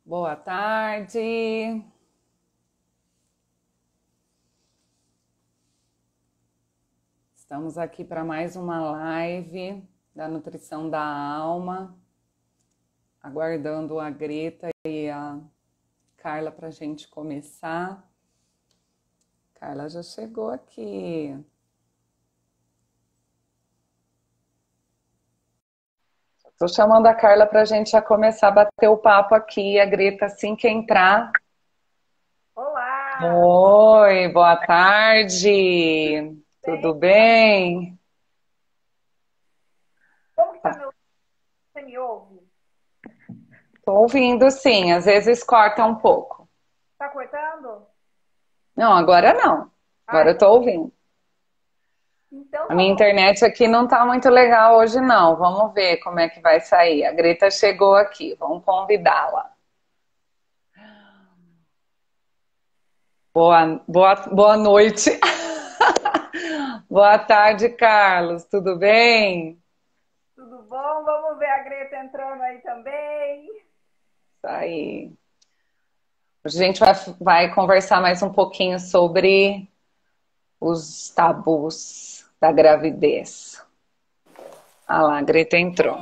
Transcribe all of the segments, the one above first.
Boa tarde. Estamos aqui para mais uma live da Nutrição da Alma, aguardando a Greta e a Carla para a gente começar. Carla já chegou aqui. Estou chamando a Carla para a gente já começar a bater o papo aqui. A Greta, assim que entrar. Olá! Oi, boa tarde. Tudo bem? Como que tá meu... Você me ouve? Estou ouvindo, sim. Às vezes corta um pouco. Tá cortando? Não, agora não. Ah, Agora eu então, estou ouvindo. então A tá minha bom. internet aqui não está muito legal hoje, não. Vamos ver como é que vai sair. A Greta chegou aqui. Vamos convidá-la. Boa noite. Boa tarde, Carlos. Tudo bem? Tudo bom? Vamos ver a Greta entrando aí também. Tá aí. Hoje a gente vai conversar mais um pouquinho sobre os tabus da gravidez. Ah lá, a Greta entrou.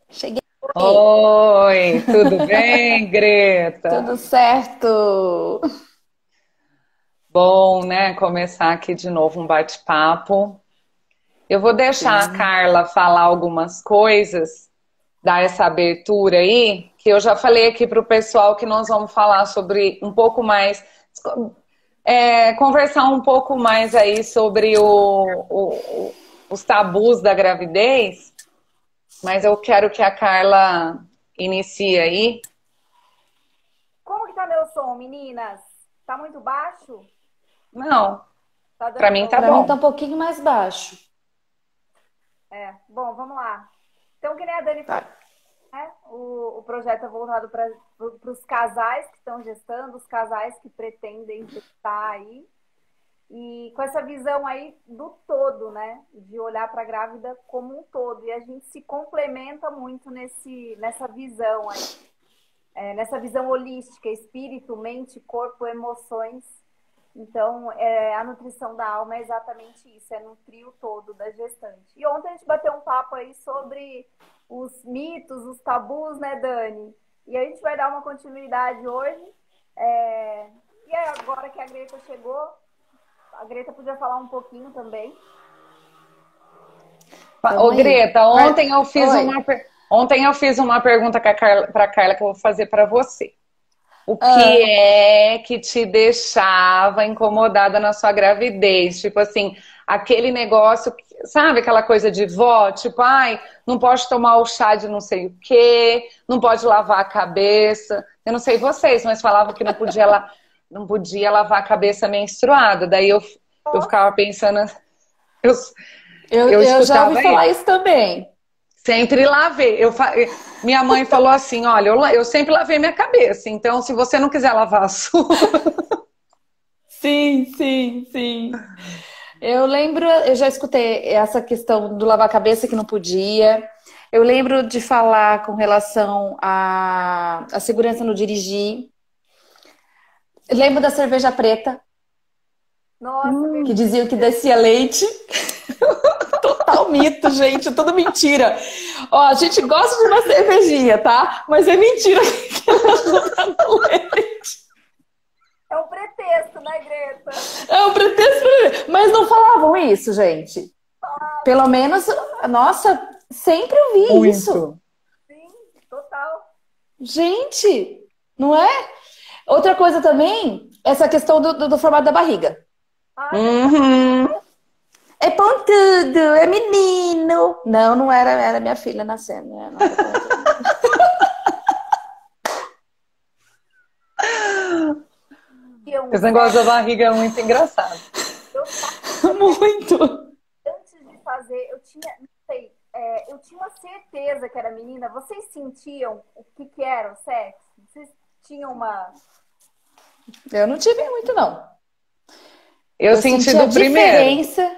Cheguei. Oi, tudo bem, Tudo Greta? certo. Bom, né? Começar aqui de novo um bate-papo. Eu vou deixar a Sim. Carla falar algumas coisas, dar essa abertura aí, que eu já falei aqui para o pessoal que nós vamos falar sobre um pouco mais, conversar um pouco mais aí sobre os tabus da gravidez, mas eu quero que a Carla inicie aí. Como que tá meu som, meninas? Tá muito baixo? Não, Tá para dando mim pra tá Para ouvir? mim tá bom. um pouquinho mais baixo. É, bom, vamos lá. Então, que nem a Dani Tá. falou, né? O projeto é voltado para os casais que estão gestando, os casais que pretendem gestar aí. E com essa visão aí do todo, né? De olhar para a grávida como um todo. E a gente se complementa muito nessa visão aí. Nessa visão holística, espírito, mente, corpo, emoções. Então, a nutrição da alma é exatamente isso, é nutrir o todo da gestante. E ontem a gente bateu um papo aí sobre os mitos, os tabus, né, Dani? E a gente vai dar uma continuidade hoje. E aí, agora que a Greta chegou, a Greta podia falar um pouquinho também. Tamo Ô, aí. Greta, Oi. ontem eu fiz uma pergunta para a Carla que eu vou fazer para você. O que Ah, é que te deixava incomodada na sua gravidez? Tipo assim, aquele negócio, sabe aquela coisa de vó? Tipo, ai, não pode tomar o chá de não sei o quê, não pode lavar a cabeça. Eu não sei vocês, mas falavam que não podia lavar a cabeça menstruada. Daí eu ficava pensando, eu, eu eu já ouvi escutava falar isso. isso também. Sempre lavei. Minha mãe falou assim: olha, eu sempre lavei minha cabeça, então se você não quiser lavar a sua. Sim, sim, sim. Eu lembro, eu já escutei essa questão do lavar a cabeça que não podia. Eu lembro de falar com relação à segurança no dirigir. Eu lembro da cerveja preta, Nossa, que diziam que descia leite. Total mito, gente, tudo mentira. Ó, a gente gosta de uma cervejinha, tá? Mas é mentira que ela ajuda no leite. é um pretexto, né, Greta? É um pretexto, mas não falavam isso, gente. Pelo menos, nossa, sempre ouvi isso. Muito. Sim, total. Gente, não é? Outra coisa também, essa questão do formato da barriga. Ai, verdade. Uhum. É pontudo, é menino. Não, não era, era minha filha nascendo, né? Não era pontudo. Um Esse negócio certo, da barriga é muito engraçado. eu Muito. antes de fazer, eu tinha, não sei, eu tinha uma certeza que era menina. Vocês sentiam o que era o sexo? Vocês tinham uma. Eu não tive muito, não. Eu Eu senti senti a do primeiro. diferença.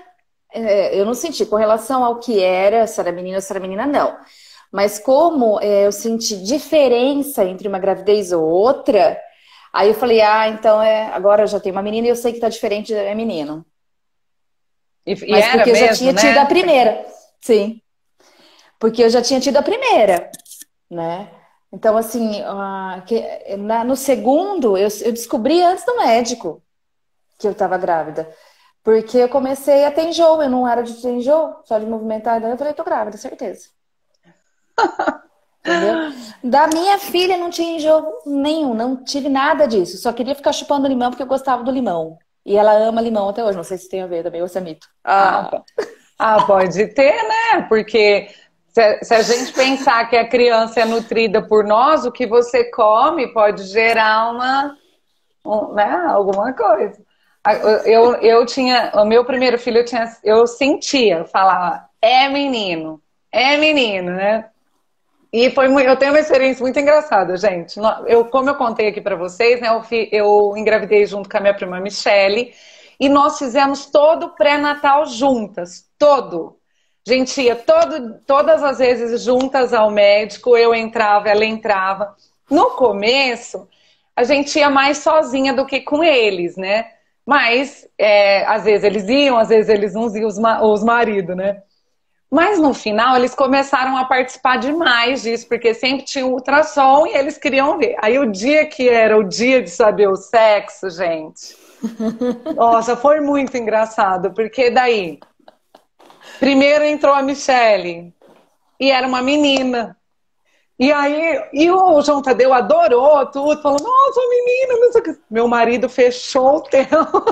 Eu não senti com relação ao que era, se era menina ou se era menina, não. Mas como eu senti diferença entre uma gravidez ou outra, aí eu falei, então agora eu já tenho uma menina e eu sei que tá diferente, é menino. Mas era porque eu já mesmo, tinha né? tido a primeira. Sim. Porque eu já tinha tido a primeira, né? Então, assim, no segundo, eu descobri antes do médico que eu estava grávida. Porque eu comecei a ter enjoo, eu não era de ter enjoo, só de movimentar. Daí eu falei, tô grávida, certeza. Entendeu? Da minha filha não tinha enjoo nenhum, não tive nada disso. Só queria ficar chupando limão porque eu gostava do limão. E ela ama limão até hoje, não sei se tem a ver também, ou se é mito. Pode ter, né? Porque se a gente pensar que a criança é nutrida por nós, o que você come pode gerar né, alguma coisa. Eu tinha, o meu primeiro filho, eu sentia, eu falava, é menino, né? E eu tenho uma experiência muito engraçada, gente. Como eu contei aqui pra vocês, né? Eu engravidei junto com a minha prima Michele e nós fizemos todo o pré-natal juntas, todo. A gente ia todas as vezes juntas ao médico, eu entrava, ela entrava. No começo, a gente ia mais sozinha do que com eles, né? Mas, às vezes eles iam, às vezes eles não iam, os maridos, né? Mas no final eles começaram a participar demais disso, porque sempre tinha um ultrassom e eles queriam ver. Aí o dia que era o dia de saber o sexo, gente, nossa, foi muito engraçado, porque daí, primeiro entrou a Michele, e era uma menina. E aí, o João Tadeu adorou tudo, falou, nossa, menina, não sei o que. Meu marido fechou o tempo.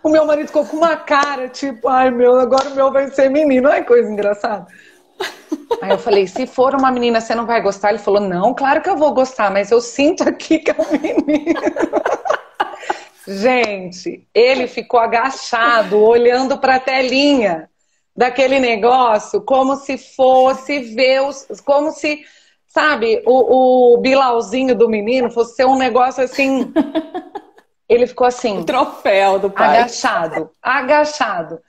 O meu marido ficou com uma cara, tipo, agora o meu vai ser menino. Ai, coisa engraçada. Aí eu falei, se for uma menina, você não vai gostar? Ele falou, não, claro que eu vou gostar, mas eu sinto aqui que é um menino. Gente, ele ficou agachado, olhando para a telinha daquele negócio, como se fosse ver como se, sabe, o bilauzinho do menino fosse ser um negócio assim. Ele ficou assim, o troféu do pai. Agachado.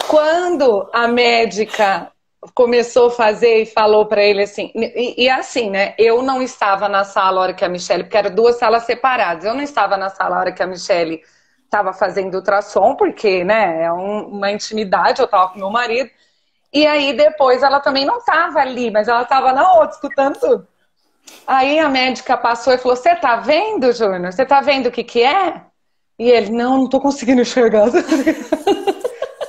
Quando a médica começou a fazer e falou para ele assim, e assim, né? Eu não estava na sala a hora que a Michele, porque eram duas salas separadas. Eu não estava na sala a hora que a Michele estava fazendo ultrassom, porque, né? É uma intimidade, eu estava com meu marido. E aí depois ela também não estava ali, mas ela estava na outra, escutando tudo. Aí a médica passou e falou, você tá vendo, Júnior? Você tá vendo o que é? E ele, não tô conseguindo enxergar.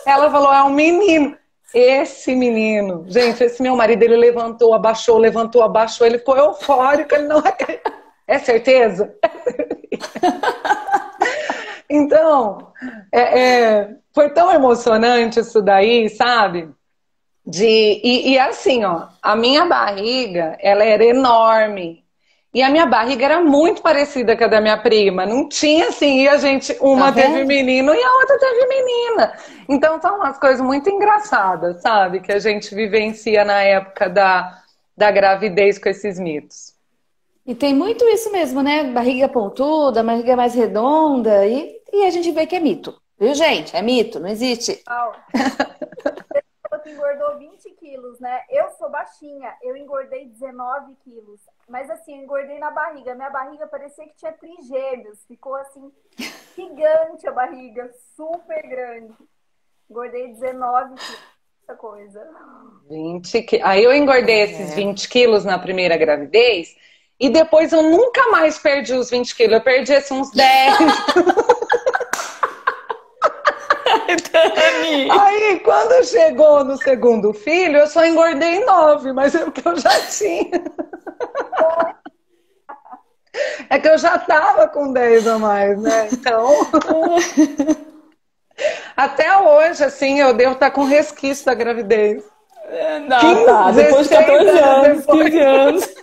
Ela falou, é um menino. Esse menino, gente, esse meu marido, ele levantou, abaixou, ele ficou eufórico, ele não é certeza? Então, foi tão emocionante isso daí, sabe? E assim, ó, a minha barriga, ela era enorme. E a minha barriga era muito parecida com a da minha prima. Não tinha assim, e a gente, uma teve menino e a outra teve menina. Então são umas coisas muito engraçadas, sabe? Que a gente vivencia na época da gravidez com esses mitos. E tem muito isso mesmo, né? Barriga pontuda, barriga mais redonda, e a gente vê que é mito. Viu, gente? É mito, não existe. Que engordou 20 quilos, né? Eu sou baixinha, eu engordei 19 quilos. Mas assim, eu engordei na barriga. Minha barriga parecia que tinha trigêmeos. Ficou assim, gigante a barriga, super grande. Engordei 19 quilos, essa coisa. 20 quilos. Aí eu engordei esses 20 quilos na primeira gravidez e depois eu nunca mais perdi os 20 quilos. Eu perdi assim, uns 10. Aí, quando chegou no segundo filho, eu só engordei 9, mas é porque eu já tinha. É que eu já tava com 10 a mais, né? Então, até hoje, assim, eu devo estar com resquício da gravidez. Não, depois de 14 anos, 15 anos.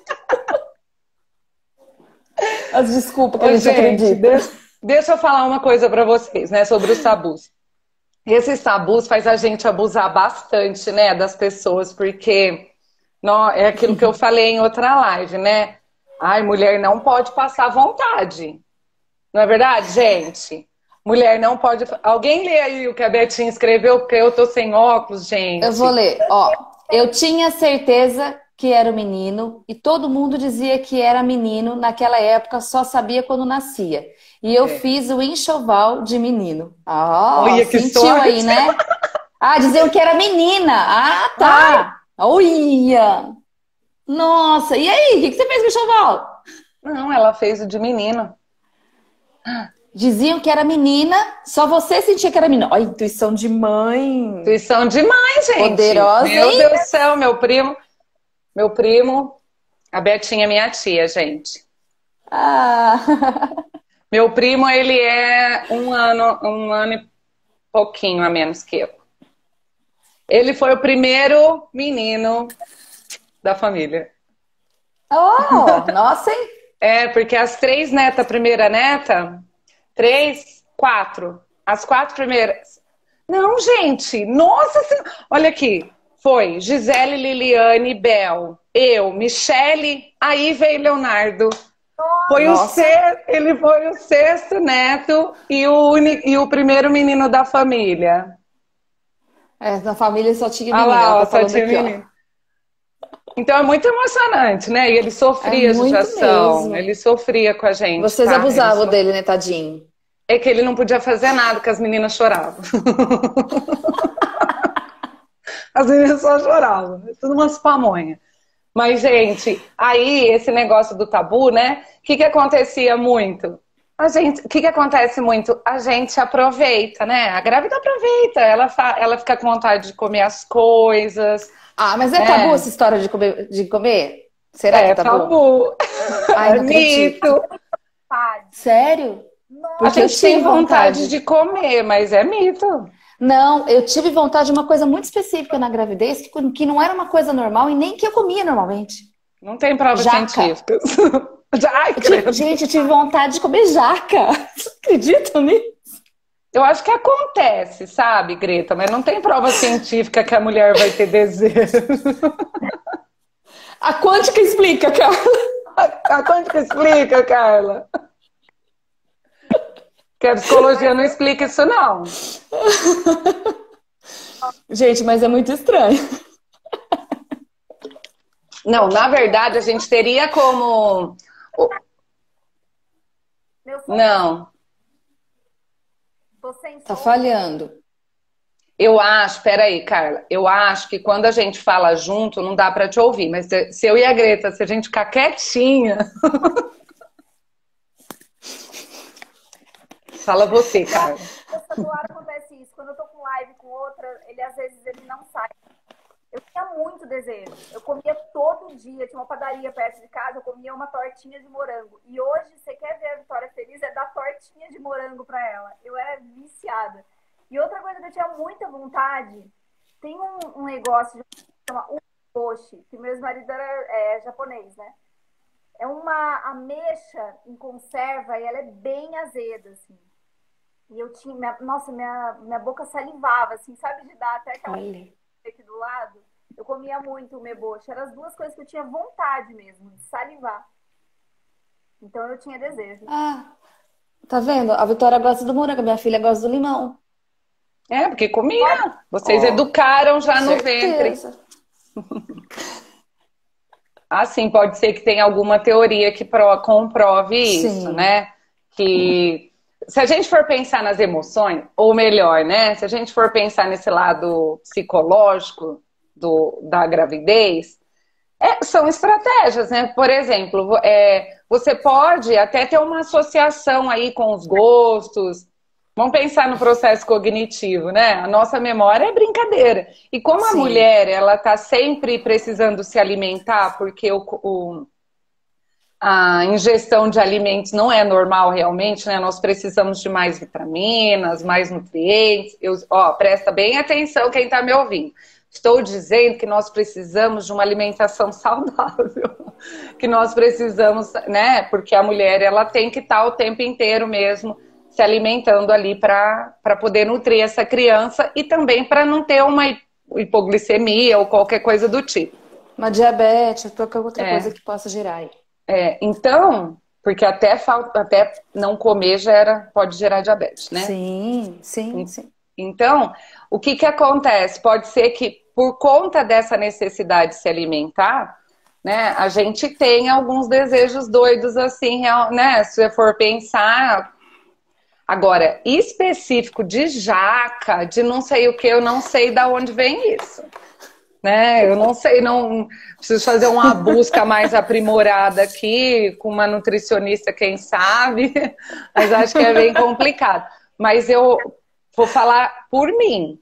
As desculpas que a gente acredita. Deixa eu falar uma coisa pra vocês, né, sobre os tabus. Esses tabus faz a gente abusar bastante, né, das pessoas, porque é aquilo que eu falei em outra live, né? Ai, mulher não pode passar vontade. Não é verdade, gente? Mulher não pode... Alguém lê aí o que a Betinha escreveu, porque eu tô sem óculos, gente. Eu vou ler, ó. Eu tinha certeza que era o menino e todo mundo dizia que era menino. Naquela época só sabia quando nascia. E eu fiz o enxoval de menino. Ah, Olha que sentiu sorte. aí, né? Ah, diziam que era menina. Ah, Ai, tá. Olha. Nossa, e aí? O que você fez com o enxoval? não, ela fez o de menino. Diziam que era menina, só você sentia que era menina. Olha, intuição de mãe. Vocês são demais, gente. Poderosa, Meu hein? Deus do céu, meu primo, a Betinha, minha tia, gente. Ah. Meu primo, ele é um ano e pouquinho a menos que eu. Ele foi o primeiro menino da família. Oh, nossa, hein? É, porque as 3 netas, a primeira neta, 3, 4. As 4 primeiras. Não, gente, nossa senhora. Olha aqui, foi Gisele, Liliane, Bel, eu, Michele, aí veio Leonardo. Foi ele foi o 6º neto e o primeiro menino da família. É, na família só tinha Ah menina. lá, Ela ó, tá só falando tinha aqui, ó. menino. Então é muito emocionante, né? E ele sofria É muito judiação, mesmo. ele sofria com a gente, Vocês tá? abusavam dele, né, tadinho? É que ele não podia fazer nada, que as meninas choravam. As meninas só choravam, tudo umas pamonhas. Mas, gente, aí esse negócio do tabu, né? O que acontecia muito? O que acontece muito? A gente aproveita, né? A grávida aproveita, ela fica com vontade de comer as coisas. Ah, mas é tabu essa história de comer? De comer? Será que é tabu? Tabu. Ai, É não acredito. mito. Sério? A Porque eu gente tem tive vontade de comer, mas é mito. Não, eu tive vontade de uma coisa muito específica na gravidez, que não era uma coisa normal e nem que eu comia normalmente. Não tem provas Jaca. científicas. Ai, credo. Gente, eu tive vontade de comer jaca. Você acredita nisso? Eu acho que acontece, sabe, Greta? Mas não tem prova científica que a mulher vai ter desejo. A quântica explica, Carla. A quântica explica, Carla. Que a psicologia não explica isso, não. Gente, mas é muito estranho. Não, na verdade, a gente teria como... Não. Tô sem Tá som. falhando. Eu acho, peraí, Carla, eu acho que quando a gente fala junto, não dá pra te ouvir, mas se eu e a Greta, se a gente ficar quietinha... Fala você, Carla. No celular acontece isso. Quando eu tô com live com outra, ele às vezes ele não sai. Eu tinha muito desejo. Eu comia todo dia. Tinha uma padaria perto de casa, eu comia uma tortinha de morango. E hoje, você quer ver a Vitória feliz, é dar tortinha de morango pra ela. Eu era viciada. E outra coisa que eu tinha muita vontade, tem um negócio que chama uboshi, que meu marido era japonês, né? É uma ameixa em conserva e ela é bem azeda, assim. E eu tinha, minha boca salivava, assim, sabe, de dar até aquela aqui do lado. Eu comia muito o meboshi. Eram as duas coisas que eu tinha vontade mesmo, de salivar. Então eu tinha desejo. Ah, tá vendo? A Vitória gosta do morango, a minha filha gosta do limão. É, porque comia. Vocês educaram já no ventre. Assim, pode ser que tenha alguma teoria que comprove isso, Sim. né? Que se a gente for pensar nas emoções, ou melhor, né? Se a gente for pensar nesse lado psicológico da gravidez, são estratégias, né? Por exemplo, você pode até ter uma associação aí com os gostos. Vamos pensar no processo cognitivo, né? A nossa memória é brincadeira. E como a mulher, ela tá sempre precisando se alimentar, porque a ingestão de alimentos não é normal realmente, né? Nós precisamos de mais vitaminas, mais nutrientes. Presta bem atenção quem tá me ouvindo. Estou dizendo que nós precisamos de uma alimentação saudável. Que nós precisamos, né? Porque a mulher, ela tem que estar o tempo inteiro mesmo se alimentando ali para poder nutrir essa criança e também para não ter uma hipoglicemia ou qualquer coisa do tipo. Uma diabetes, qualquer outra coisa que possa gerar aí. Então, porque até não comer pode gerar diabetes, né? Sim. Então, o que acontece? Pode ser que por conta dessa necessidade de se alimentar, né, a gente tem alguns desejos doidos assim, né, se você for pensar. Agora, específico de jaca, de não sei o que, eu não sei de onde vem isso. Né? Eu não sei, não preciso fazer uma busca mais aprimorada aqui, com uma nutricionista, quem sabe, mas acho que é bem complicado. Mas eu vou falar por mim.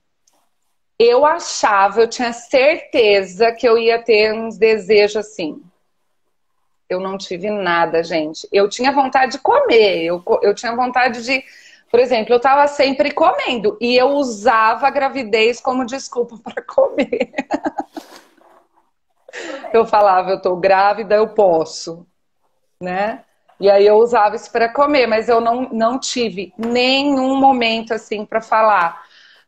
Eu achava, eu tinha certeza que eu ia ter uns desejos assim. Eu não tive nada, gente. Eu tinha vontade de comer, eu tinha vontade de... Por exemplo, eu estava sempre comendo e eu usava a gravidez como desculpa para comer. Eu falava, eu tô grávida, eu posso, né? E aí eu usava isso para comer, mas eu não tive nenhum momento assim para falar.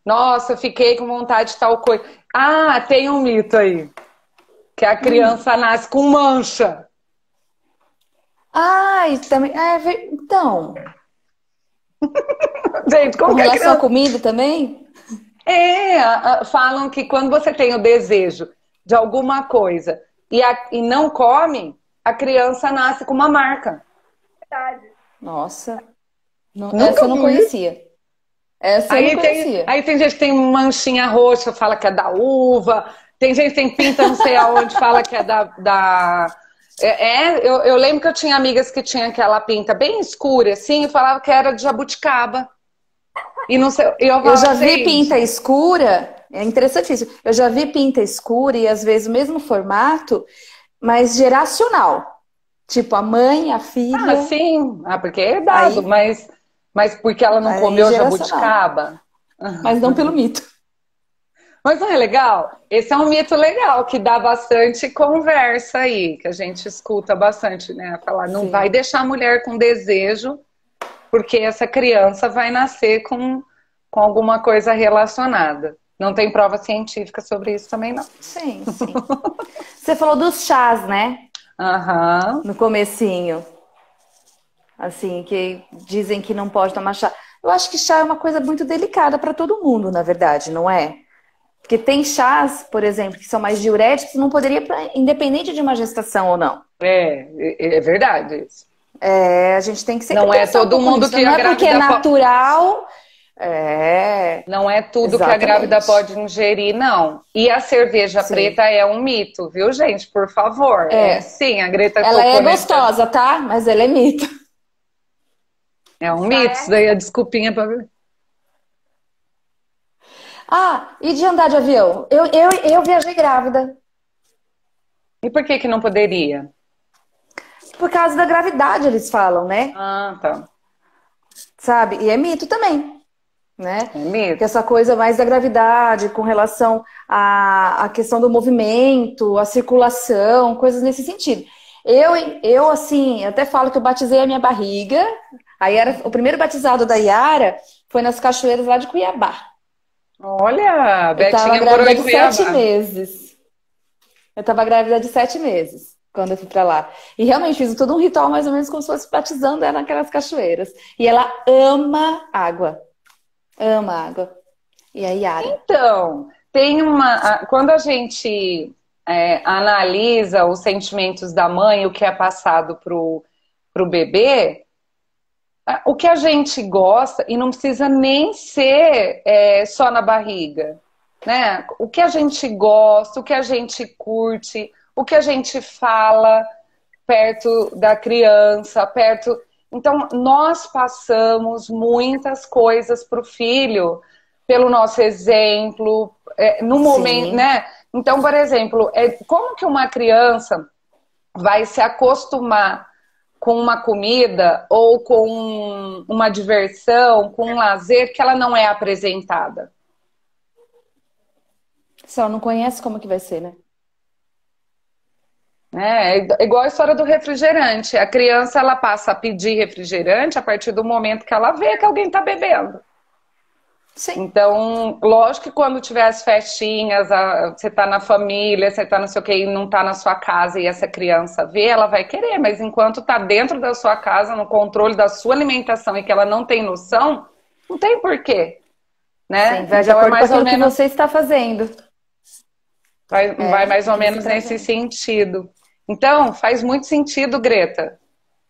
Nossa, eu fiquei com vontade de tal coisa. Ah, tem um mito aí, que a criança nasce com mancha. Ai, também. Então. Gente, com relação à comida também? Falam que quando você tem o desejo de alguma coisa e não come, a criança nasce com uma marca. Verdade. Nossa. Essa eu não conhecia. Essa eu não conhecia. Aí tem gente que tem manchinha roxa, fala que é da uva. Tem gente que tem pinta não sei aonde, fala que é eu lembro que eu tinha amigas que tinham aquela pinta bem escura, assim, e falava que era de jabuticaba. E não sei, eu já vi pinta escura, é interessantíssimo. Eu já vi pinta escura e às vezes o mesmo formato, mas geracional. Tipo, a mãe, a filha. Ah, sim. Ah, porque é dado, mas porque ela não comeu jabuticaba. Mas não pelo mito. Mas não é legal? Esse é um mito legal, que dá bastante conversa aí, que a gente escuta bastante, né? Falar, não vai deixar a mulher com desejo, porque essa criança vai nascer com alguma coisa relacionada. Não tem prova científica sobre isso também, não. Sim. Você falou dos chás, né? Aham. No comecinho. Assim, que dizem que não pode tomar chá. Eu acho que chá é uma coisa muito delicada para todo mundo, na verdade, não é? Porque tem chás, por exemplo, que são mais diuréticos, não poderia, independente de uma gestação ou não. É verdade isso. A gente tem que ser. Não é todo mundo que não é porque é natural. Não é tudo que a grávida pode ingerir, não. E a cerveja preta é um mito, viu, gente? Por favor. Sim, a Greta ela é gostosa, tá? Mas ela é mito. É um mito, isso daí é desculpinha pra ver. E de andar de avião? Eu viajei grávida. E por que não poderia? Por causa da gravidade, eles falam, né? Ah, tá. Sabe? E é mito também, né? É mito. Que essa coisa mais da gravidade, com relação à questão do movimento, a circulação, coisas nesse sentido. Eu assim, até falo que eu batizei a minha barriga. Aí era o primeiro batizado da Yara foi nas cachoeiras lá de Cuiabá. Olha, a Betinha morou em Cuiabá. Eu tava grávida de 7 meses. Eu tava grávida de 7 meses quando eu fui pra lá. E realmente fiz todo um ritual mais ou menos como se fosse batizando ela naquelas cachoeiras. E ela ama água. Ama água. E a Yara? Então, tem quando a gente analisa os sentimentos da mãe, o que é passado pro bebê, o que a gente gosta, e não precisa nem ser só na barriga, né? O que a gente gosta, o que a gente curte, o que a gente fala perto da criança, Então, nós passamos muitas coisas para o filho pelo nosso exemplo, no momento, né? Então, por exemplo, como que uma criança vai se acostumar com uma comida ou com uma diversão, com um lazer que ela não é apresentada? Se ela não conhece, como que vai ser, né? É igual a história do refrigerante. A criança, ela passa a pedir refrigerante a partir do momento que ela vê que alguém está bebendo. Sim. Então, lógico que quando tiver as festinhas, você tá na família, você tá não sei o que, e não tá na sua casa e essa criança vê, ela vai querer. Mas enquanto tá dentro da sua casa, no controle da sua alimentação e que ela não tem noção, não tem porquê. Né? Sim, vai de acordo com aquilo que você está fazendo. Vai mais ou menos nesse sentido. Então, faz muito sentido, Greta.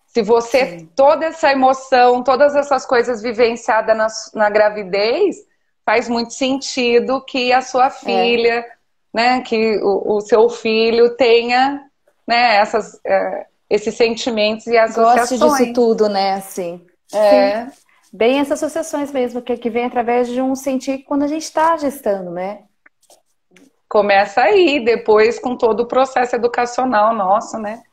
Se você, toda essa emoção, todas essas coisas vivenciadas na gravidez, faz muito sentido que a sua filha, né, que o seu filho tenha, né, esses sentimentos e associações. Goste disso tudo, né, assim. Sim. Bem essas associações mesmo, que vem através de um sentir quando a gente está gestando, né? Começa aí, depois com todo o processo educacional nosso, né?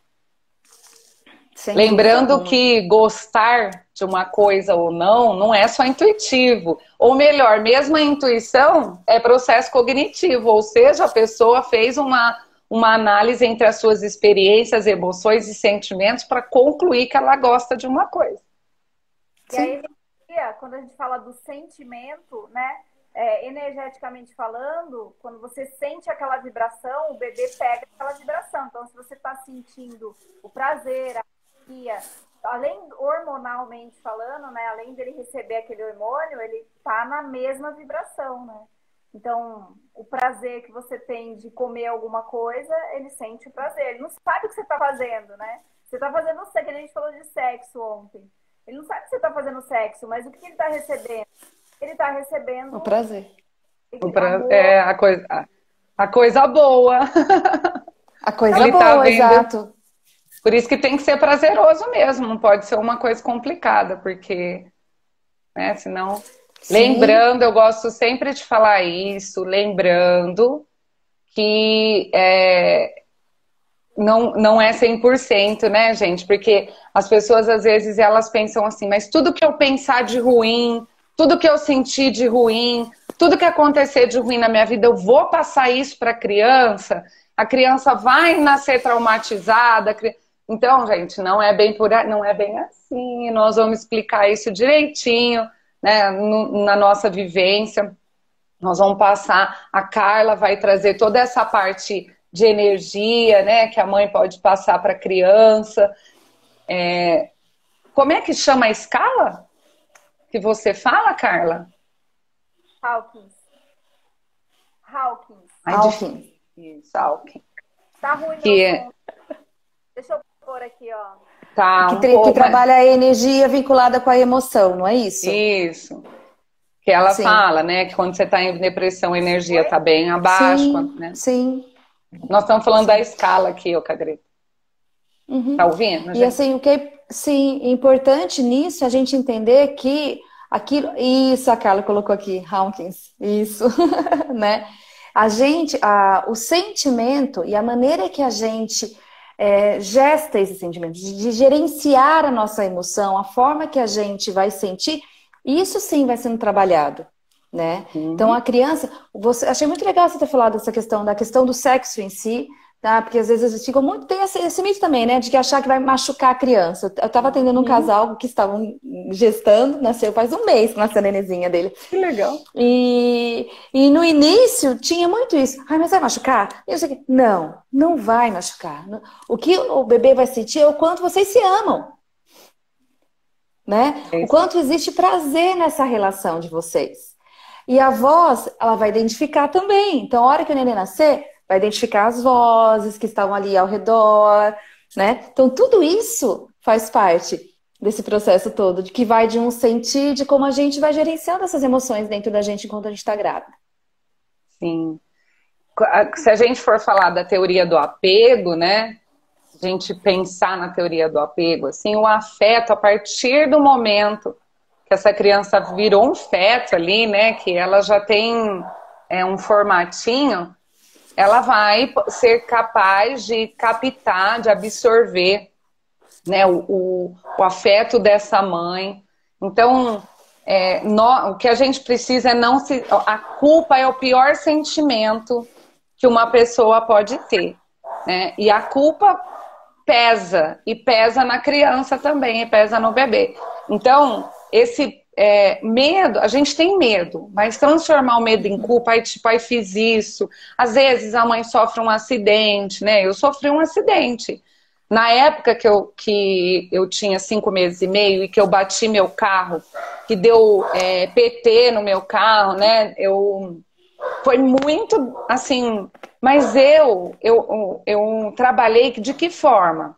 Lembrando que gostar de uma coisa ou não é só intuitivo. Ou melhor, mesmo a intuição é processo cognitivo, ou seja, a pessoa fez uma análise entre as suas experiências, emoções e sentimentos para concluir que ela gosta de uma coisa. E a energia, quando a gente fala do sentimento, né? Energeticamente falando, quando você sente aquela vibração, o bebê pega aquela vibração. Então, se você está sentindo o prazer, a alegria, além hormonalmente falando, né, além dele receber aquele hormônio, ele está na mesma vibração, né? Então, o prazer que você tem de comer alguma coisa, ele sente o prazer. Ele não sabe o que você está fazendo, né? Você está fazendo sexo, que a gente falou de sexo ontem. Ele não sabe que você está fazendo sexo, mas o que ele está recebendo? Ele está recebendo o prazer. A coisa boa. A coisa boa, exato. Por isso que tem que ser prazeroso mesmo, não pode ser uma coisa complicada, porque, né, senão... Sim. Lembrando, eu gosto sempre de falar isso, lembrando que não é 100%, né, gente? Porque as pessoas, às vezes, elas pensam assim, mas tudo que eu pensar de ruim... Tudo que eu sentir de ruim, tudo que acontecer de ruim na minha vida, eu vou passar isso para a criança vai nascer traumatizada. Então, gente, não é bem assim. Nós vamos explicar isso direitinho, né, na nossa vivência. Nós vamos passar, a Carla vai trazer toda essa parte de energia, né, que a mãe pode passar para a criança. Como é que chama a escala que você fala, Carla? Hawkins. Isso, Hawkins. Tá ruim, meu Deixa eu pôr aqui, ó. Tá, que trabalha a energia vinculada com a emoção, não é isso? Isso. Que ela fala, né? Que quando você está em depressão, a energia está bem abaixo. Sim, né? Sim. Nós estamos falando da escala aqui, ô Cagreta. Tá ouvindo? E assim, o que é importante nisso é a gente entender que aquilo... Isso, a Carla colocou aqui, Hawkins. Isso, né? O sentimento e a maneira que a gente gesta esse sentimento, de gerenciar a nossa emoção, a forma que a gente vai sentir, isso sim vai sendo trabalhado, né? Então a criança... achei muito legal você ter falado da questão do sexo em si, tá? Porque às vezes ficam muito... Tem esse mito também, né? De que achar que vai machucar a criança. Eu tava atendendo um casal que estavam gestando, nasceu faz um mês que nasceu a nenenzinha dele. Que legal. E no início tinha muito isso. Ai, mas vai machucar? E eu sei que... Não vai machucar. O que o bebê vai sentir é o quanto vocês se amam. Né? O quanto existe prazer nessa relação de vocês. E a voz, ela vai identificar também. Então, a hora que o neném nascer... vai identificar as vozes que estavam ali ao redor, né? Então, tudo isso faz parte desse processo todo, de que vai de um sentir, de como a gente vai gerenciando essas emoções dentro da gente enquanto a gente está grávida. Sim. Se a gente for falar da teoria do apego, né? Se a gente pensar na teoria do apego, assim, o afeto, a partir do momento que essa criança virou um feto ali, né? Que ela já tem um formatinho... ela vai ser capaz de captar, de absorver, né, o afeto dessa mãe. Então, o que a gente precisa é não se... A culpa é o pior sentimento que uma pessoa pode ter, né? E a culpa pesa, e pesa na criança também, e pesa no bebê. Então, esse... medo, a gente tem medo, mas transformar o medo em culpa, aí tipo, aí fiz isso. Às vezes a mãe sofre um acidente, né? Eu sofri um acidente. Na época que eu tinha 5 meses e meio e que eu bati meu carro, que deu PT no meu carro, né? Foi muito, assim, mas eu trabalhei de que forma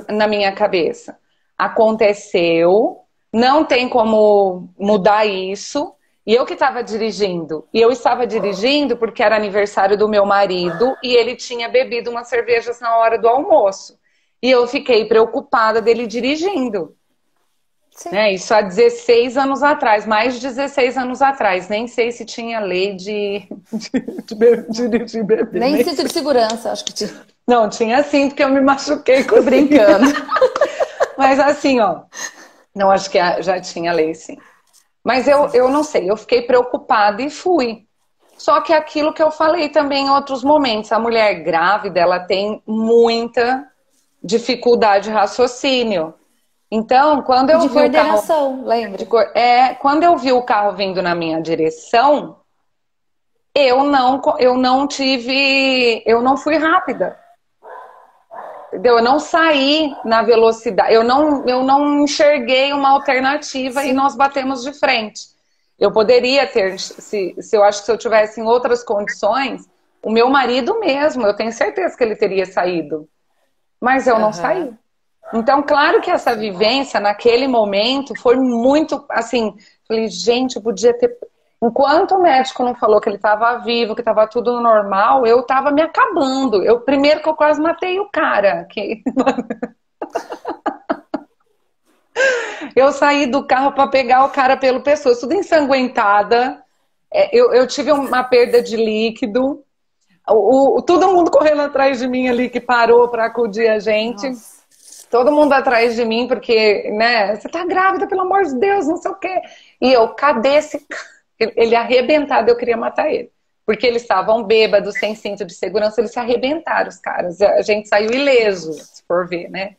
na minha cabeça? Aconteceu, não tem como mudar isso, e eu que estava dirigindo. E eu estava dirigindo porque era aniversário do meu marido e ele tinha bebido umas cervejas na hora do almoço. E eu fiquei preocupada dele dirigindo. Né? Isso há 16 anos atrás, mais de 16 anos atrás. Nem sei se tinha lei de dirigir bebê. Nem cinto de segurança, acho que tinha. Não, tinha sim, porque eu me machuquei com brincando. Mas assim, ó. Não, acho que já tinha lei, sim. Mas eu não sei, eu fiquei preocupada e fui. Só que aquilo que eu falei também em outros momentos, a mulher grávida, ela tem muita dificuldade de raciocínio. Então, quando eu de vi coordenação, o carro, lembra? quando eu vi o carro vindo na minha direção, eu não fui rápida. Entendeu? Eu não saí na velocidade, eu não enxerguei uma alternativa. Sim. E nós batemos de frente. Eu poderia ter, eu acho que se eu tivesse em outras condições, o meu marido mesmo, eu tenho certeza que ele teria saído. Mas eu não saí. Então, claro que essa vivência naquele momento foi muito, assim, falei, gente, eu podia ter... Enquanto o médico não falou que ele estava vivo, que estava tudo normal, eu estava me acabando. Primeiro que eu quase matei o cara. Eu saí do carro para pegar o cara pelo pescoço, tudo ensanguentada. Eu tive uma perda de líquido. Todo mundo correndo atrás de mim ali, que parou para acudir a gente. Nossa. Todo mundo atrás de mim, porque, né, você tá grávida, pelo amor de Deus, não sei o quê. E eu, cadê esse cara? Ele arrebentado, eu queria matar ele. Porque eles estavam bêbados, sem cinto de segurança, eles se arrebentaram, os caras. A gente saiu ileso, se for ver, né?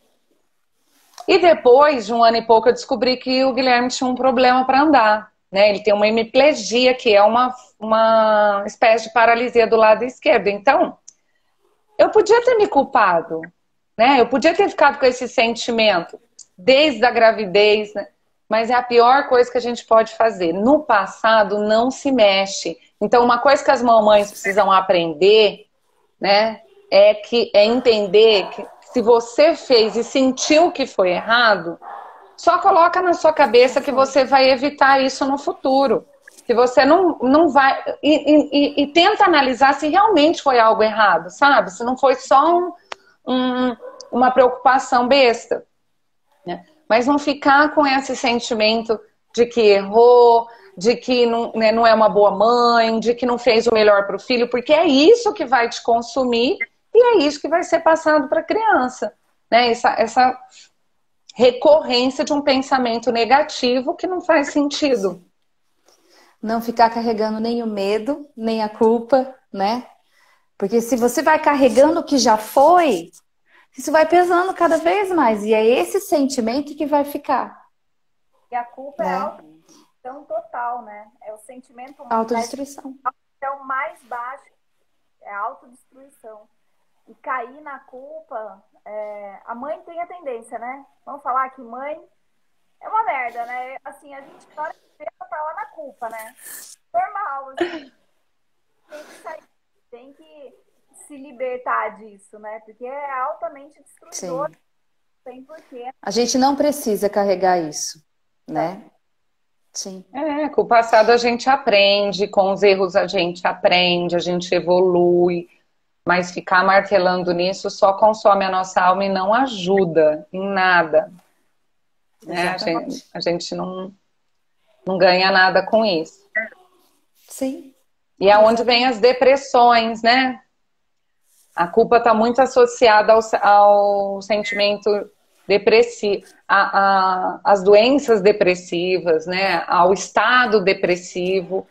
E depois de 1 ano e pouco, eu descobri que o Guilherme tinha um problema para andar. Né? Ele tem uma hemiplegia, que é uma espécie de paralisia do lado esquerdo. Então, eu podia ter me culpado, né? Eu podia ter ficado com esse sentimento desde a gravidez, né? Mas é a pior coisa que a gente pode fazer. No passado, não se mexe. Então, uma coisa que as mamães precisam aprender, né, é entender que se você fez e sentiu que foi errado, só coloca na sua cabeça que você vai evitar isso no futuro. Que você não vai... E tenta analisar se realmente foi algo errado, sabe? Se não foi só uma preocupação besta, né? Mas não ficar com esse sentimento de que errou, de que não é uma boa mãe, de que não fez o melhor para o filho, porque é isso que vai te consumir e é isso que vai ser passado para a criança. Né? Essa recorrência de um pensamento negativo que não faz sentido. Não ficar carregando nem o medo, nem a culpa, né? Porque se você vai carregando o que já foi... Isso vai pesando cada vez mais. E é esse sentimento que vai ficar. E a culpa é autodestruição total, né? É o sentimento... Autodestruição. Mais baixo. É a autodestruição. E cair na culpa... A mãe tem a tendência, né? Vamos falar que mãe é uma merda, né? Assim, a gente na hora que tá lá na culpa, né? Normal, assim. Tem que sair. Tem que... se libertar disso, né? Porque é altamente destruidor. Sim. Tem porquê. A gente não precisa carregar isso, né? Sim. Com o passado a gente aprende, com os erros a gente aprende, a gente evolui, mas ficar martelando nisso só consome a nossa alma e não ajuda em nada. Né? A gente não ganha nada com isso. Sim. E é onde vem as depressões, né? A culpa está muito associada ao sentimento depressivo, às doenças depressivas, né? Ao estado depressivo,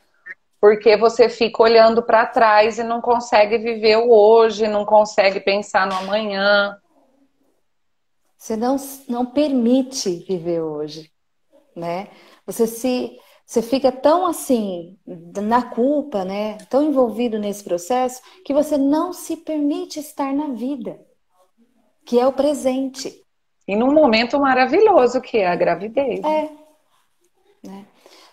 porque você fica olhando para trás e não consegue viver o hoje, não consegue pensar no amanhã. Você não permite viver hoje, né? Você fica tão assim, na culpa, né? Tão envolvido nesse processo, que você não se permite estar na vida, que é o presente. E num momento maravilhoso que é a gravidez. Né?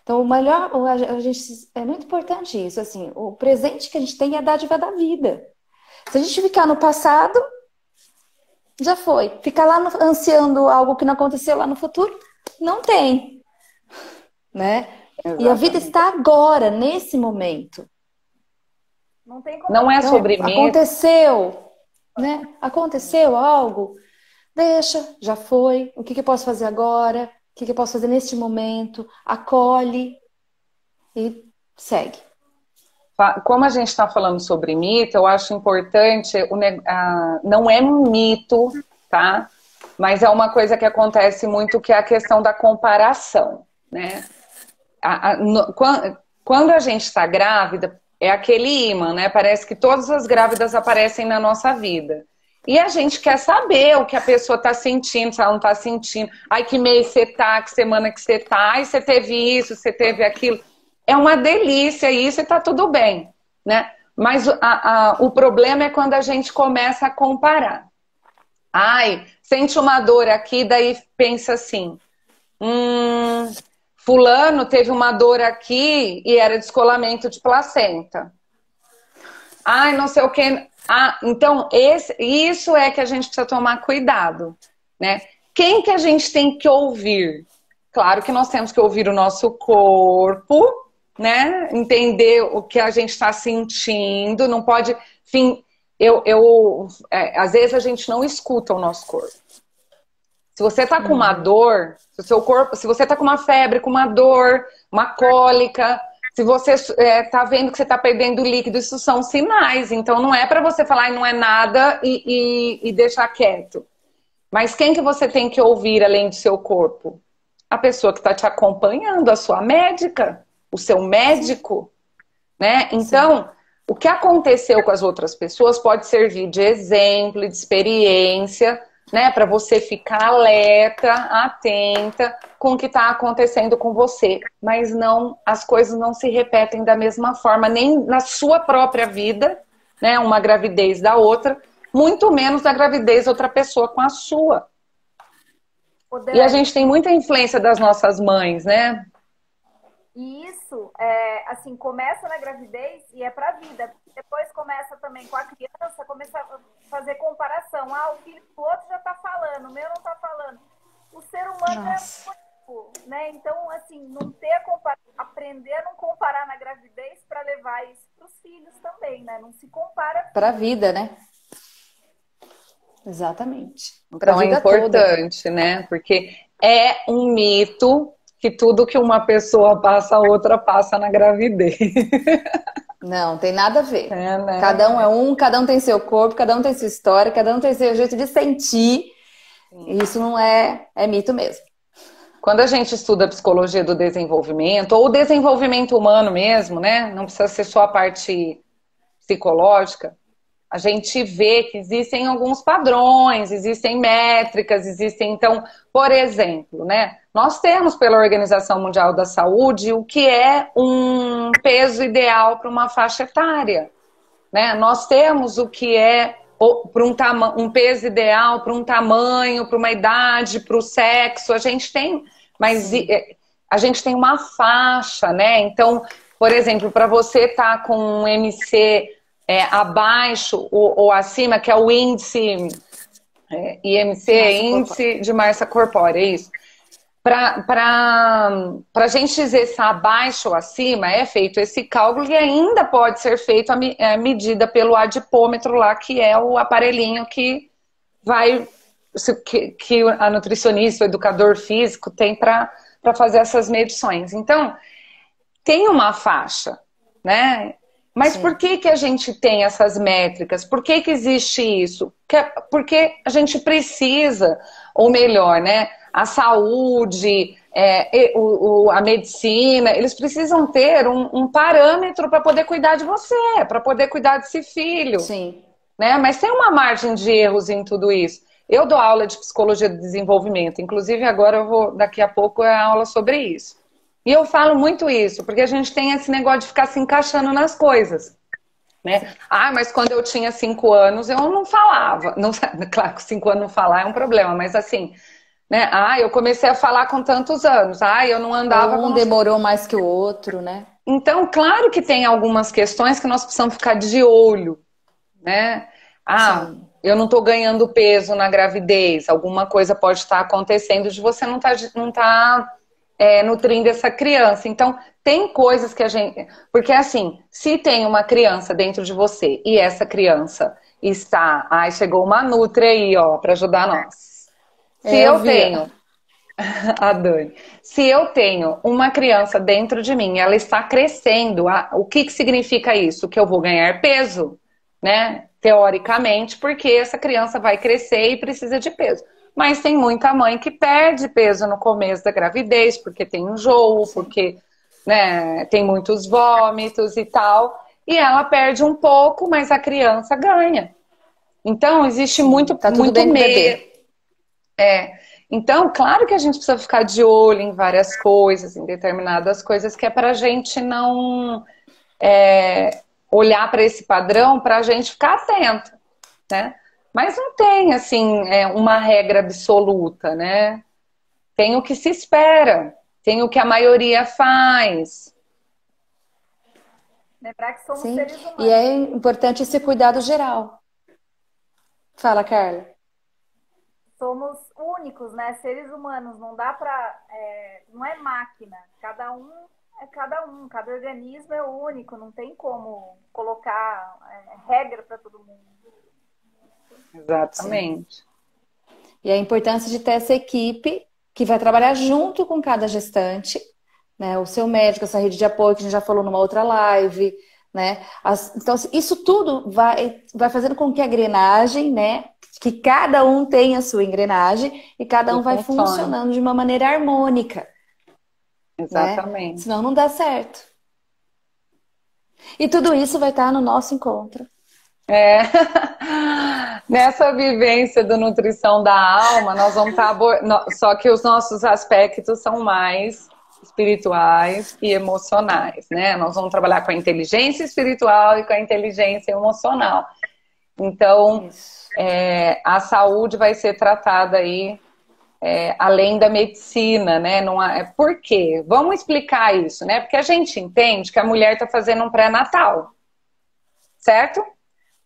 Então, o melhor, a gente, é muito importante isso, assim, o presente que a gente tem é a dádiva da vida. Se a gente ficar no passado, já foi. Ficar lá ansiando algo que não aconteceu lá no futuro, não tem, né? E a vida Exatamente. está agora, nesse momento. Não tem como. Não é Então, sobre mim. aconteceu, né? Aconteceu algo, deixa, já foi. O que eu posso fazer agora? O que eu posso fazer neste momento? Acolhe e segue. Como a gente está falando sobre mito, eu acho importante, não é um mito, tá? Mas é uma coisa que acontece muito, que é a questão da comparação, né? Quando a gente está grávida, é aquele imã, né? Parece que todas as grávidas aparecem na nossa vida. E a gente quer saber o que a pessoa está sentindo, se ela não está sentindo. Ai, que mês você tá, que semana que você tá, ai, você teve isso, você teve aquilo. É uma delícia isso e tá tudo bem, né? Mas o problema é quando a gente começa a comparar. Ai, sente uma dor aqui, daí pensa assim, fulano teve uma dor aqui e era descolamento de placenta. Ai, não sei o que. Então, isso é que a gente precisa tomar cuidado, né? Quem que a gente tem que ouvir? Claro que nós temos que ouvir o nosso corpo, né? Entender o que a gente está sentindo, não pode... às vezes a gente não escuta o nosso corpo. Se você tá com uma dor, se você tá com uma febre, com uma dor, uma cólica, se você tá vendo que você tá perdendo líquido, isso são sinais. Então não é para você falar não é nada e deixar quieto. Mas quem que você tem que ouvir além do seu corpo? A pessoa que está te acompanhando, a sua médica, o seu médico, né? Então, o que aconteceu com as outras pessoas pode servir de exemplo, de experiência, né? Para você ficar alerta, atenta com o que está acontecendo com você. Mas não, as coisas não se repetem da mesma forma, nem na sua própria vida, né? Uma gravidez da outra, muito menos na gravidez da outra pessoa com a sua. E a gente tem muita influência das nossas mães, né? E isso, assim, começa na gravidez e é pra vida. Depois começa também com a criança, começa a fazer comparação. O filho do outro já tá falando, o meu não tá falando. O ser humano é muito, né? Então, assim, não ter aprender a não comparar na gravidez para levar isso pros filhos também, né? Não se compara. Pra vida, né? Exatamente. Então é importante, né? Porque é um mito que tudo que uma pessoa passa, a outra passa na gravidez. Não, tem nada a ver. Né? Cada um cada um tem seu corpo, cada um tem sua história, cada um tem seu jeito de sentir. Isso não é mito mesmo. Quando a gente estuda a psicologia do desenvolvimento, ou o desenvolvimento humano mesmo, né? Não precisa ser só a parte psicológica. A gente vê que existem alguns padrões, existem métricas, então, por exemplo, né? Nós temos pela Organização Mundial da Saúde o que é um peso ideal para uma faixa etária, né? Nós temos o que é para um peso ideal para um tamanho, para uma idade, para o sexo. A gente tem, mas a gente tem uma faixa, né? Então, por exemplo, para você estar com um MC abaixo ou acima, que é o índice IMC, índice de massa corpórea, é isso. Para a gente dizer se abaixo ou acima, é feito esse cálculo e ainda pode ser feito a medida pelo adipômetro lá, que é o aparelhinho que que a nutricionista, o educador físico tem para fazer essas medições. Então, tem uma faixa, né? Mas por que a gente tem essas métricas? Por que existe isso? Porque a gente precisa, ou melhor, né? A saúde, a medicina, eles precisam ter um parâmetro para poder cuidar de você, para poder cuidar desse filho. Sim. Né? Mas tem uma margem de erros em tudo isso. Eu dou aula de psicologia do desenvolvimento, inclusive agora daqui a pouco é aula sobre isso. E eu falo muito isso, porque a gente tem esse negócio de ficar se encaixando nas coisas. Né? Mas quando eu tinha 5 anos eu não falava. Não, claro que 5 anos não falar é um problema, mas assim, né? Ah, eu comecei a falar com tantos anos. Ah, eu não andava Um demorou mais que o outro, né? Então, claro que tem algumas questões que nós precisamos ficar de olho, né? Ah, Sim. eu não estou ganhando peso na gravidez, alguma coisa pode estar acontecendo de você não tá nutrindo essa criança. Então, tem coisas que a gente. Porque, assim, se tem uma criança dentro de você e essa criança está. Ai, chegou uma Nutri aí, ó, para ajudar nós. Se Eu eu vi. tenho. A Dani. Se eu tenho uma criança dentro de mim, ela está crescendo, o que significa isso? Que eu vou ganhar peso, né? Teoricamente, porque essa criança vai crescer e precisa de peso. Mas tem muita mãe que perde peso no começo da gravidez, porque tem enjoo, porque, né, tem muitos vômitos e tal. E ela perde um pouco, mas a criança ganha. Então, existe muito, Tá tudo muito bem com o medo. bebê. Então, claro que a gente precisa ficar de olho em várias coisas, em determinadas coisas, que é para a gente não olhar para esse padrão, para a gente ficar atento, né? Mas não tem, assim, uma regra absoluta, né? Tem o que se espera, tem o que a maioria faz. Lembrar que somos Sim. seres humanos. E é importante esse cuidado geral. Fala, Carla. Somos únicos, né? Seres humanos, não dá pra. Não é máquina. Cada um é cada um, cada organismo é único, não tem como colocar regra para todo mundo. Exatamente. Sim. E a importância de ter essa equipe que vai trabalhar junto com cada gestante, né? O seu médico, essa rede de apoio que a gente já falou numa outra live, né? Então, isso tudo vai fazendo com que a engrenagem, né? Que cada um tenha a sua engrenagem e cada um vai funcionando de uma maneira harmônica. Exatamente. Né? Senão não dá certo. E tudo isso vai estar no nosso encontro. Nessa vivência do Nutrição da Alma, nós vamos estar só que os nossos aspectos são mais espirituais e emocionais, né? Nós vamos trabalhar com a inteligência espiritual e com a inteligência emocional. Então, a saúde vai ser tratada aí além da medicina, né? Por quê? Vamos explicar isso, né? Porque a gente entende que a mulher está fazendo um pré-natal, certo?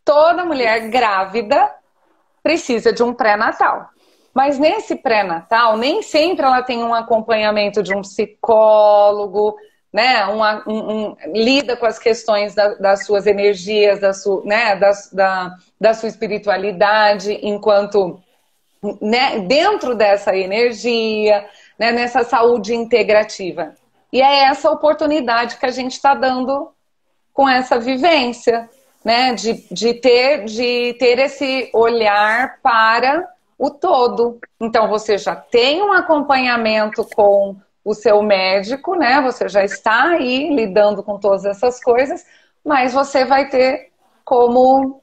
Toda mulher grávida precisa de um pré-natal. Mas nesse pré-natal, nem sempre ela tem um acompanhamento de um psicólogo, né? Lida com as questões das suas energias, da sua espiritualidade, enquanto, né, dentro dessa energia, né, nessa saúde integrativa. E é essa oportunidade que a gente está dando com essa vivência, né, de ter esse olhar para o todo. Então, você já tem um acompanhamento com o seu médico, né? Você já está aí lidando com todas essas coisas, mas você vai ter como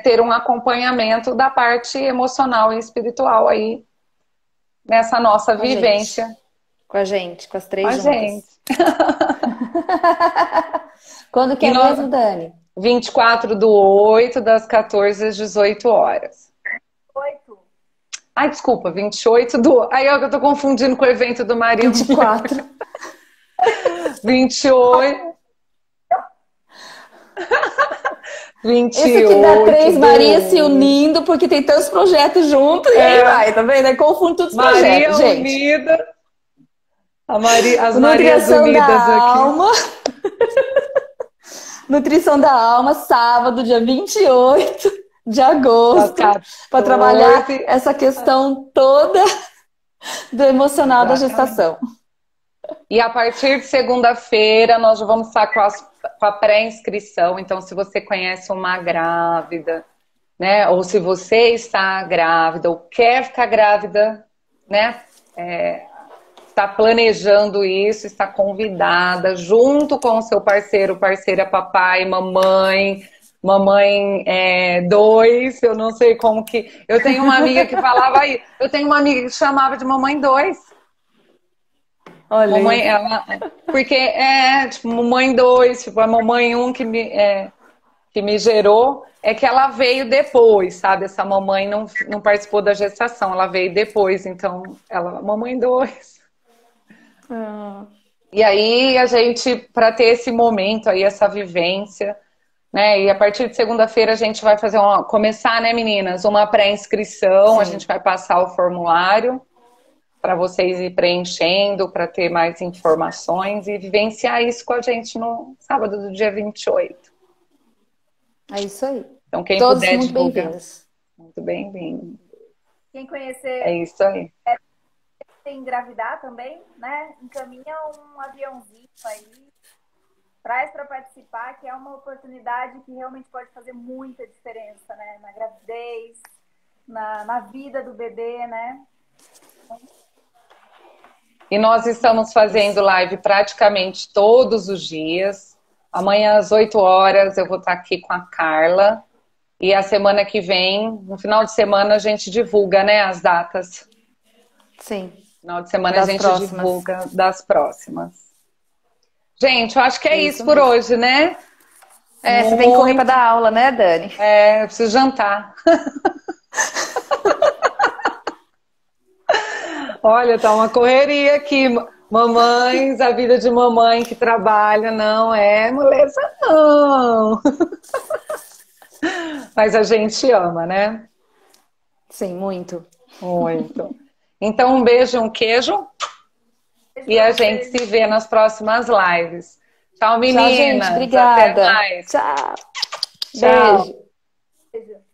ter um acompanhamento da parte emocional e espiritual aí nessa nossa vivência. Com a gente, com as três com juntas. A gente. Quando que é mesmo, Dani? 24/8, das 14 às 18 horas. 8. Ai, desculpa, 28 do... Aí eu tô confundindo com o evento do marido. 24. 28. 28. Isso que dá três Marias se unindo, porque tem tantos projetos juntos, e aí vai, tá vendo? Aí confunde todos os projetos, gente. Unida. As Marias unidas da aqui. Alma. Nutrição da Alma, sábado, dia 28 de agosto, para trabalhar essa questão toda do emocional da gestação. E a partir de segunda-feira nós já vamos estar com a pré-inscrição. Então, se você conhece uma grávida, né, ou se você está grávida ou quer ficar grávida, né, está planejando isso, está convidada, junto com o seu parceiro, parceira, papai, mamãe 2, eu não sei como que... Eu tenho uma amiga que falava aí, eu tenho uma amiga que chamava de mamãe 2. Olha, mamãe, porque tipo, mamãe 2, tipo, a mamãe 1 que me... que me gerou é que ela veio depois, sabe? Essa mamãe não participou da gestação, ela veio depois, então ela, mamãe 2. E aí a gente, para ter esse momento aí, essa vivência, né? E a partir de segunda-feira a gente vai fazer começar, né, meninas? Uma pré-inscrição, a gente vai passar o formulário para vocês ir preenchendo, para ter mais informações e vivenciar isso com a gente no sábado do dia 28. É isso aí. Então, quem Todos puder muito divulgar. bem-vindos. Muito bem-vindo. Quem conhecer, É isso aí. engravidar também, né? Encaminha um aviãozinho aí, traz para participar, que é uma oportunidade que realmente pode fazer muita diferença, né? Na gravidez, na vida do bebê, né? E nós estamos fazendo live praticamente todos os dias. Amanhã às 8 horas eu vou estar aqui com a Carla. E a semana que vem, no final de semana, a gente divulga, né, as datas. Sim. No final de semana Das a gente próximas. divulga das próximas. Gente, eu acho que é isso por mesmo. hoje, né? Você tem que correr para dar aula, né, Dani? Eu preciso jantar. Olha, tá uma correria aqui. Mamães, a vida de mamãe que trabalha não é moleza, não. Mas a gente ama, né? Sim, muito. Muito. Então, um beijo, um queijo. E a gente se vê nas próximas lives. Tchau, meninas. Tchau, gente. Obrigada. Até mais. Tchau. Tchau. Beijo. Beijo.